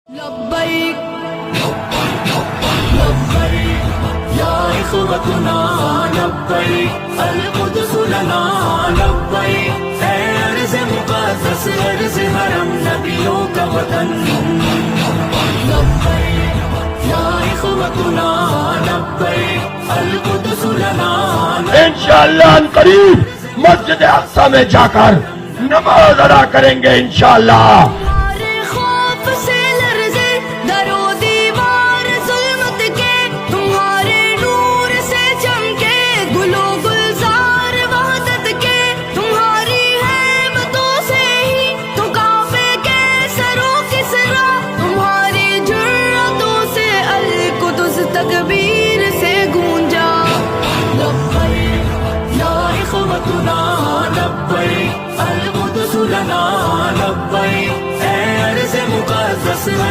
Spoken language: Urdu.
لبیک لبیک یا اخوتنا لبیک القدس لنا لبیک اے ارض مقدس ارض حرم نبیوں کا وطن لبیک یا اخوتنا لبیک القدس لنا انشاءاللہ ان قریب مسجد اقصی میں جا کر نماز ادا کریں گے انشاءاللہ. تمہارے خوف سے لرزے در و دیوار ظلمت کے تمہارے نور سے چمکے گل و گلزار وحدت کے تمہاری ہیبتوں سے ہی تو کعبے کے سرو کسرا تمہاری جرأتوں سے القدس تکبیر سے گونجا لبیک یا اخوتنا لبیک القدس لنا